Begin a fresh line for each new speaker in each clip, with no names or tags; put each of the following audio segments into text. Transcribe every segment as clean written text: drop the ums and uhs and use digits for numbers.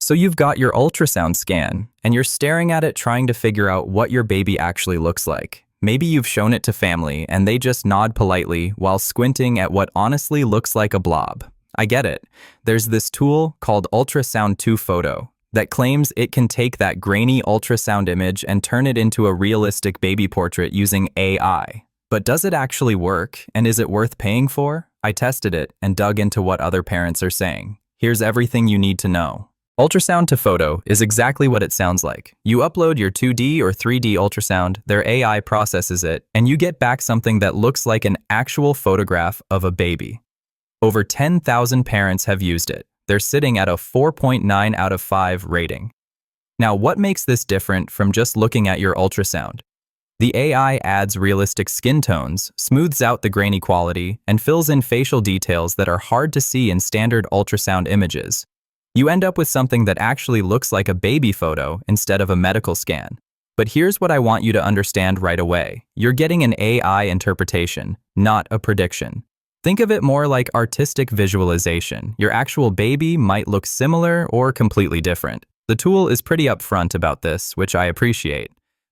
So you've got your ultrasound scan, and you're staring at it trying to figure out what your baby actually looks like. Maybe you've shown it to family, and they just nod politely while squinting at what honestly looks like a blob. I get it. There's this tool called Ultrasound To Photo that claims it can take that grainy ultrasound image and turn it into a realistic baby portrait using AI. But does it actually work, and is it worth paying for? I tested it and dug into what other parents are saying. Here's everything you need to know. Ultrasound to Photo is exactly what it sounds like. You upload your 2D or 3D ultrasound, their AI processes it, and you get back something that looks like an actual photograph of a baby. Over 10,000 parents have used it. They're sitting at a 4.9 out of 5 rating. Now, what makes this different from just looking at your ultrasound? The AI adds realistic skin tones, smooths out the grainy quality, and fills in facial details that are hard to see in standard ultrasound images. You end up with something that actually looks like a baby photo instead of a medical scan. But here's what I want you to understand right away. You're getting an AI interpretation, not a prediction. Think of it more like artistic visualization. Your actual baby might look similar or completely different. The tool is pretty upfront about this, which I appreciate.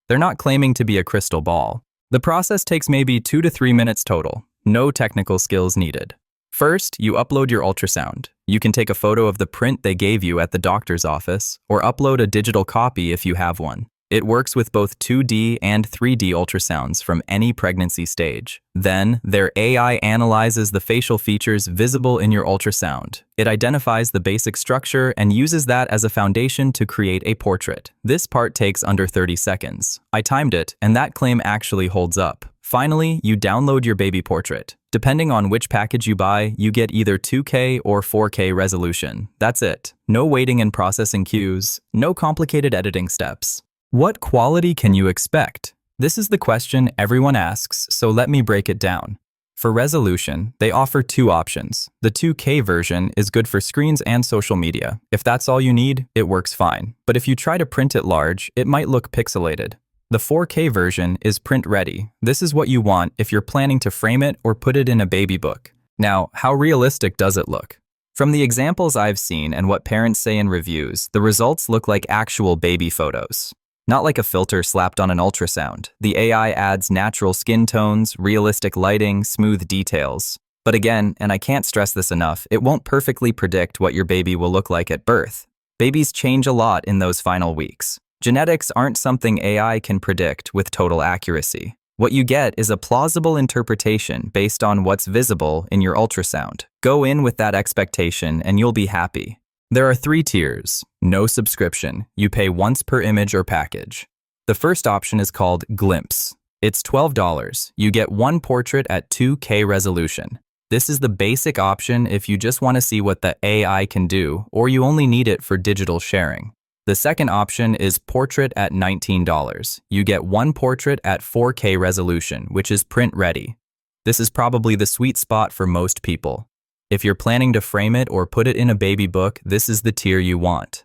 They're not claiming to be a crystal ball. The process takes maybe 2 to 3 minutes total. No technical skills needed. First, you upload your ultrasound. You can take a photo of the print they gave you at the doctor's office, or upload a digital copy if you have one. It works with both 2D and 3D ultrasounds from any pregnancy stage. Then, their AI analyzes the facial features visible in your ultrasound. It identifies the basic structure and uses that as a foundation to create a portrait. This part takes under 30 seconds. I timed it, and that claim actually holds up. Finally, you download your baby portrait. Depending on which package you buy, you get either 2K or 4K resolution. That's it. No waiting and processing queues, no complicated editing steps. What quality can you expect? This is the question everyone asks, so let me break it down. For resolution, they offer 2 options. The 2K version is good for screens and social media. If that's all you need, it works fine. But if you try to print it large, it might look pixelated. The 4K version is print ready. This is what you want if you're planning to frame it or put it in a baby book. Now, how realistic does it look? From the examples I've seen and what parents say in reviews, the results look like actual baby photos. Not like a filter slapped on an ultrasound. The AI adds natural skin tones, realistic lighting, smooth details. But again, and I can't stress this enough, it won't perfectly predict what your baby will look like at birth. Babies change a lot in those final weeks. Genetics aren't something AI can predict with total accuracy. What you get is a plausible interpretation based on what's visible in your ultrasound. Go in with that expectation and you'll be happy. There are 3 tiers. No subscription. You pay once per image or package. The first option is called Glimpse. It's $12. You get one portrait at 2K resolution. This is the basic option if you just want to see what the AI can do, or you only need it for digital sharing. The second option is Portrait at $19. You get one portrait at 4K resolution, which is print ready. This is probably the sweet spot for most people. If you're planning to frame it or put it in a baby book, this is the tier you want.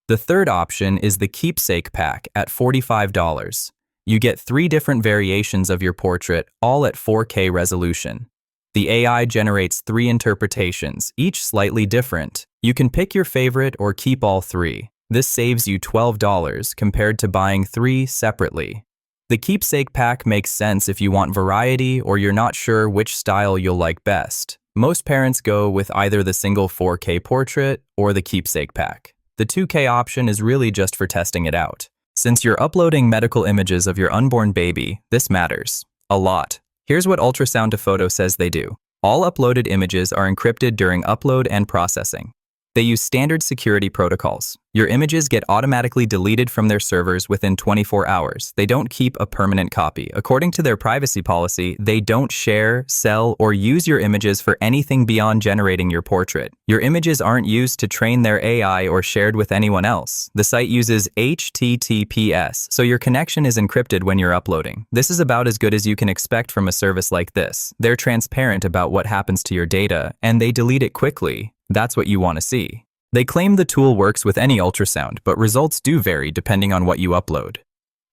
The third option is the Keepsake Pack at $45. You get 3 different variations of your portrait, all at 4K resolution. The AI generates 3 interpretations, each slightly different. You can pick your favorite or keep all 3. This saves you $12 compared to buying 3 separately. The Keepsake Pack makes sense if you want variety or you're not sure which style you'll like best. Most parents go with either the single 4K portrait or the Keepsake Pack. The 2K option is really just for testing it out. Since you're uploading medical images of your unborn baby, this matters a lot. Here's what Ultrasound to Photo says they do. All uploaded images are encrypted during upload and processing. They use standard security protocols. Your images get automatically deleted from their servers within 24 hours. They don't keep a permanent copy. According to their privacy policy, they don't share, sell, or use your images for anything beyond generating your portrait. Your images aren't used to train their AI or shared with anyone else. The site uses HTTPS, so your connection is encrypted when you're uploading. This is about as good as you can expect from a service like this. They're transparent about what happens to your data, and they delete it quickly. That's what you want to see. They claim the tool works with any ultrasound, but results do vary depending on what you upload.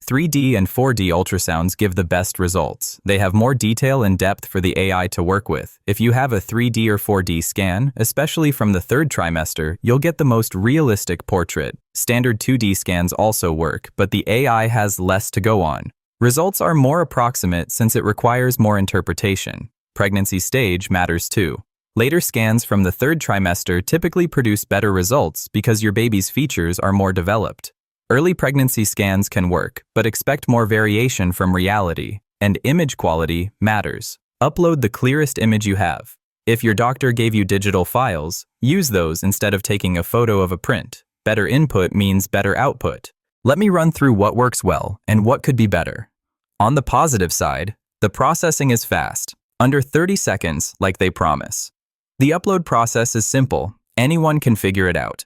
3D and 4D ultrasounds give the best results. They have more detail and depth for the AI to work with. If you have a 3D or 4D scan, especially from the third trimester, you'll get the most realistic portrait. Standard 2D scans also work, but the AI has less to go on. Results are more approximate since it requires more interpretation. Pregnancy stage matters too. Later scans from the third trimester typically produce better results because your baby's features are more developed. Early pregnancy scans can work, but expect more variation from reality, and image quality matters. Upload the clearest image you have. If your doctor gave you digital files, use those instead of taking a photo of a print. Better input means better output. Let me run through what works well and what could be better. On the positive side, the processing is fast, under 30 seconds like they promise. The upload process is simple, anyone can figure it out.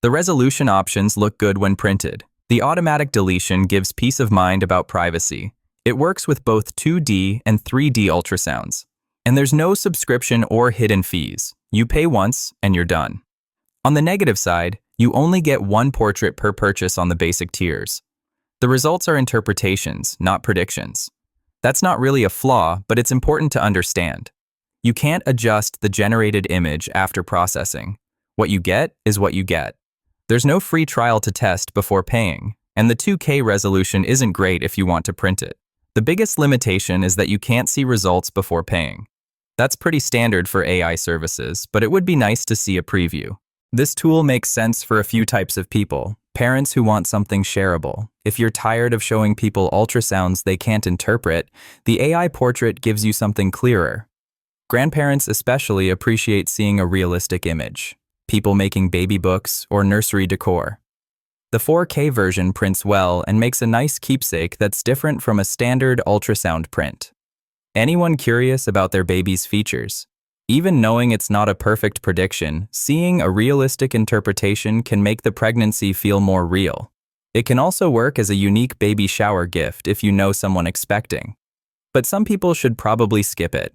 The resolution options look good when printed. The automatic deletion gives peace of mind about privacy. It works with both 2D and 3D ultrasounds. And there's no subscription or hidden fees. You pay once and you're done. On the negative side, you only get one portrait per purchase on the basic tiers. The results are interpretations, not predictions. That's not really a flaw, but it's important to understand. You can't adjust the generated image after processing. What you get is what you get. There's no free trial to test before paying, and the 2K resolution isn't great if you want to print it. The biggest limitation is that you can't see results before paying. That's pretty standard for AI services, but it would be nice to see a preview. This tool makes sense for a few types of people. Parents who want something shareable. If you're tired of showing people ultrasounds they can't interpret, the AI portrait gives you something clearer. Grandparents especially appreciate seeing a realistic image. People making baby books or nursery decor. The 4K version prints well and makes a nice keepsake that's different from a standard ultrasound print. Anyone curious about their baby's features? Even knowing it's not a perfect prediction, seeing a realistic interpretation can make the pregnancy feel more real. It can also work as a unique baby shower gift if you know someone expecting. But some people should probably skip it.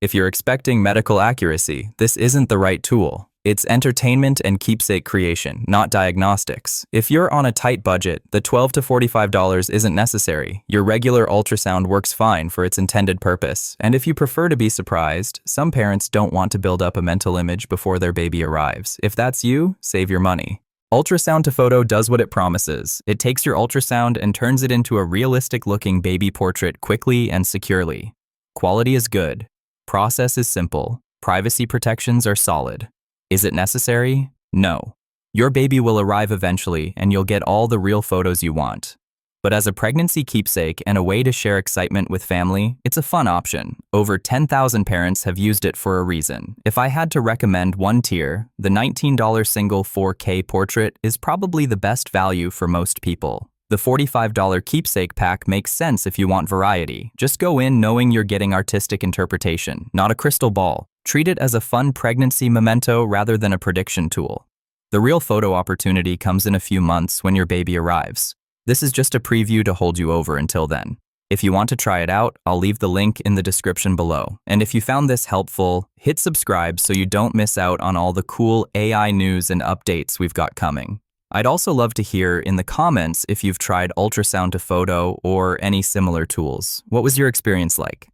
If you're expecting medical accuracy, this isn't the right tool. It's entertainment and keepsake creation, not diagnostics. If you're on a tight budget, the $12 to $45 isn't necessary. Your regular ultrasound works fine for its intended purpose. And if you prefer to be surprised, some parents don't want to build up a mental image before their baby arrives. If that's you, save your money. Ultrasound to Photo does what it promises. It takes your ultrasound and turns it into a realistic-looking baby portrait quickly and securely. Quality is good. Process is simple. Privacy protections are solid. Is it necessary? No. Your baby will arrive eventually and you'll get all the real photos you want. But as a pregnancy keepsake and a way to share excitement with family, it's a fun option. Over 10,000 parents have used it for a reason. If I had to recommend one tier, the $19 single 4K portrait is probably the best value for most people. The $45 keepsake pack makes sense if you want variety. Just go in knowing you're getting artistic interpretation, not a crystal ball. Treat it as a fun pregnancy memento rather than a prediction tool. The real photo opportunity comes in a few months when your baby arrives. This is just a preview to hold you over until then. If you want to try it out, I'll leave the link in the description below. And if you found this helpful, hit subscribe so you don't miss out on all the cool AI news and updates we've got coming. I'd also love to hear in the comments if you've tried Ultrasound to Photo or any similar tools. What was your experience like?